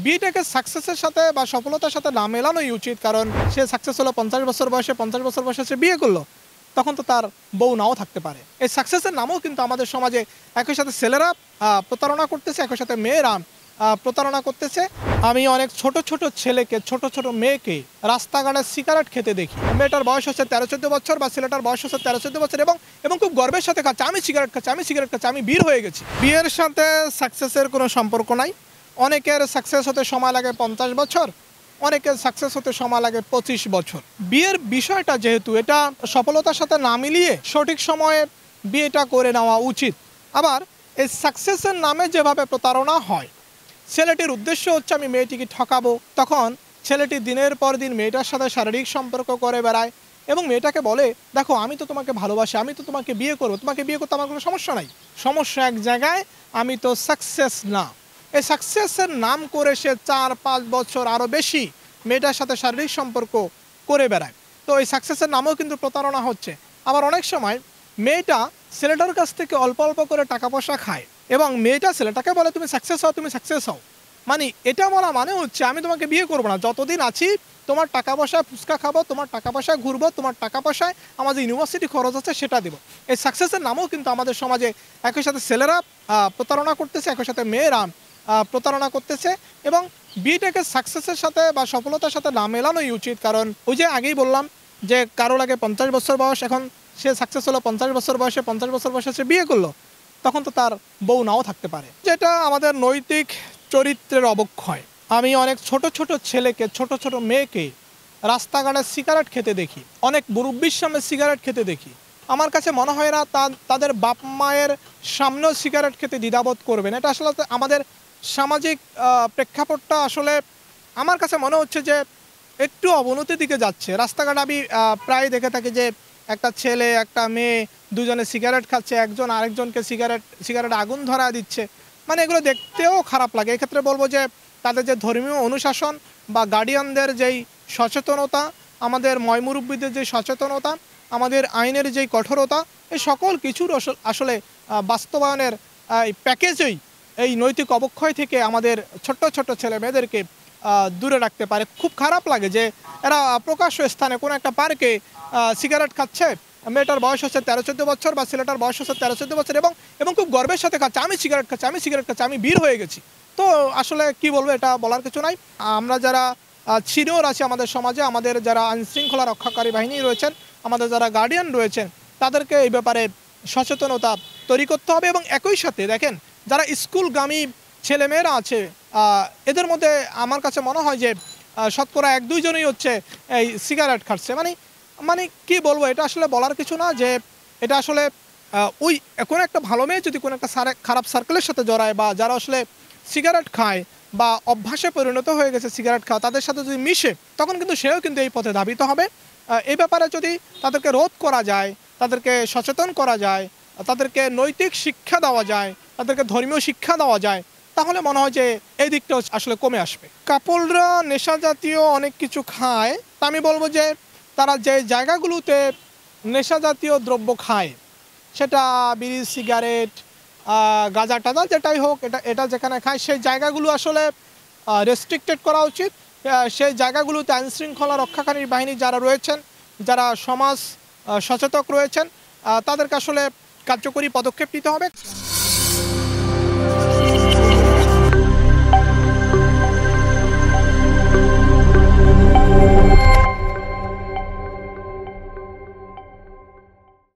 বিয়েটাকে সাকসেসের সাথে বা সফলতার সাথে না মেলানোই উচিত। কারণ সে সাকসেস হলো 50 বছর বয়সে, 50 বছর বয়সে সে বিয়ে করলো, তখন তো তার বউ নাও থাকতে পারে। এই সাকসেসের নামও কিন্তু আমাদের সমাজে একই সাথে ছেলেরা প্রতারণা করতেছে, একই সাথে মেয়েরা প্রতারণা করতেছে। আমি অনেক ছোট ছোট ছেলেকে, ছোট ছোট মেয়েকে রাস্তাঘাটে সিগারেট খেতে দেখি। মেয়েটার বয়স হচ্ছে 13-14 বছর বা ছেলেটার বয়স হচ্ছে 13-14 বছর, এবং খুব গর্বের সাথে খাচ্ছে, আমি সিগারেট খাচ্ছি, আমি সিগারেট খাচ্ছি, আমি বীর হয়ে গেছি। বিয়ের সাথে সাকসেসের কোনো সম্পর্ক নাই। অনেকের সাকসেস হতে সময় লাগে 50 বছর, অনেকের সাকসেস হতে সময় লাগে 25 বছর। বিয়ের বিষয়টা যেহেতু এটা সফলতার সাথে না মিলিয়ে সঠিক সময়ে বিয়েটা করে নেওয়া উচিত। আবার এই সাকসেসের নামে যেভাবে প্রতারণা হয়, ছেলেটির উদ্দেশ্য হচ্ছে আমি মেয়েটিকে ঠকাবো, তখন ছেলেটি দিনের পর দিন মেয়েটার সাথে শারীরিক সম্পর্ক করে বেড়ায় এবং মেয়েটাকে বলে, দেখো আমি তো তোমাকে ভালোবাসি, আমি তো তোমাকে বিয়ে করবো, তোমাকে বিয়ে করতে আমার কোনো সমস্যা নাই। সমস্যা এক জায়গায়, আমি তো সাকসেস না। এই সাকসেসের নাম করে সে 4-5 বছর আরও বেশি মেয়েটার সাথে শারীরিক সম্পর্ক করে বেড়ায়। তো এই সাকসেসের নামেও কিন্তু প্রতারণা হচ্ছে। আবার অনেক সময় মেয়েটা ছেলেটার কাছ থেকে অল্প অল্প করে টাকা পয়সা খায় এবং মেয়েটা ছেলেটাকে বলে তুমি সাকসেস হও, তুমি সাকসেস হও। মানে এটা বলা মানে হচ্ছে আমি তোমাকে বিয়ে করবো না, যতদিন আছি তোমার টাকা পয়সায় ফুচকা খাবো, তোমার টাকা পয়সায় ঘুরবো, তোমার টাকা পয়সায় আমাদের ইউনিভার্সিটি খরচ আছে সেটা দেবো। এই সাকসেসের নামও কিন্তু আমাদের সমাজে একই সাথে ছেলেরা প্রতারণা করতেছে, একই সাথে মেয়েরা প্রতারণা করতেছে। এবং বিয়েটাকে সাকসেসের সাথে বা সফলতার সাথে না মেলানোই উচিত। কারণ ওই যে আগেই বললাম যে কারো লাগে 50 বছর বয়স, এখন সে সাকসেস হলো 50 বছর বয়সে, 50 বছর বয়সে সে বিয়ে করলো, তখন তো তার বউ নাও থাকতে পারে। যেটা আমাদের নৈতিক চরিত্রের অবক্ষয়। আমি অনেক ছোট ছোট ছেলেকে, ছোট ছোট মেয়েকে রাস্তাঘাটে সিগারেট খেতে দেখি, অনেক মুরব্বির সামনে সিগারেট খেতে দেখি। আমার কাছে মনে হয় না তাদের বাপ মায়ের সামনেও সিগারেট খেতে দ্বিধাবোধ করবেন। এটা আসলে আমাদের সামাজিক প্রেক্ষাপটটা আসলে আমার কাছে মনে হচ্ছে যে একটু অবনতির দিকে যাচ্ছে। রাস্তাঘাট আমি প্রায় দেখে থাকি যে একটা ছেলে একটা মেয়ে দুজনে সিগারেট খাচ্ছে, একজন আরেকজনকে সিগারেট আগুন ধরা দিচ্ছে। মানে এগুলো দেখতেও খারাপ লাগে। এক্ষেত্রে বলবো যে তাদের যে ধর্মীয় অনুশাসন বা গার্ডিয়ানদের যেই সচেতনতা, আমাদের ময়মুরব্বীদের যে সচেতনতা, আমাদের আইনের যেই কঠোরতা, এই সকল কিছুর আসলে বাস্তবায়নের প্যাকেজেই এই নৈতিক অবক্ষয় থেকে আমাদের ছোট্ট ছোট্ট ছেলে মেয়েদেরকে দূরে রাখতে পারে। খুব খারাপ লাগে যে এরা প্রকাশ্য স্থানে কোনো একটা পার্কে সিগারেট খাচ্ছে, মেয়েটার বয়স হচ্ছে 13-14 বছর বা ছেলেটার বয়স হচ্ছে 13-14 বছর, এবং খুব গর্বের সাথে খাচ্ছে, আমি সিগারেট খাচ্ছি, আমি সিগারেট খাচ্ছি, আমি বীর হয়ে গেছি। তো আসলে কি বলবো, এটা বলার কিছু নাই। আমরা যারা সিনিয়র আছি আমাদের সমাজে, আমাদের যারা আইনশৃঙ্খলা রক্ষাকারী বাহিনী রয়েছেন, আমাদের যারা গার্ডিয়ান রয়েছেন, তাদেরকে এই ব্যাপারে সচেতনতা তৈরি করতে হবে। এবং একই সাথে দেখেন, যারা স্কুলগামী ছেলেমেয়েরা আছে, এদের মধ্যে আমার কাছে মনে হয় যে শতকরা 1-2 জনই হচ্ছে এই সিগারেট খাচ্ছে। মানে কি বলবো, এটা আসলে বলার কিছু না। যে এটা আসলে ওই কোনো একটা ভালো মেয়ে যদি কোনো একটা খারাপ সার্কেলের সাথে জড়ায়, বা যারা আসলে সিগারেট খায় বা অভ্যাসে পরিণত হয়ে গেছে সিগারেট খাওয়া, তাদের সাথে যদি মিশে, তখন কিন্তু সেও কিন্তু এই পথে ধাবিত হবে। এই ব্যাপারে যদি তাদেরকে রোধ করা যায়, তাদেরকে সচেতন করা যায়, তাদেরকে নৈতিক শিক্ষা দেওয়া যায়, তাদেরকে ধর্মীয় শিক্ষা দেওয়া যায়, তাহলে মনে হয় যে এই দিকটাও আসলে কমে আসবে। কাপলরা নেশা জাতীয় অনেক কিছু খায়, তা আমি বলবো যে তারা যে জায়গাগুলোতে নেশা জাতীয় দ্রব্য খায়, সেটা বিড়ি, সিগারেট, গাঁজা টাজা যেটাই হোক, এটা যেখানে খায় সেই জায়গাগুলো আসলে রেস্ট্রিক্টেড করা উচিত। সেই জায়গাগুলোতে আইনশৃঙ্খলা রক্ষাকারী বাহিনী যারা রয়েছেন, যারা সমাজ সচেতক রয়েছেন, তাদেরকে আসলে কার্যকরী পদক্ষেপ নিতে হবে।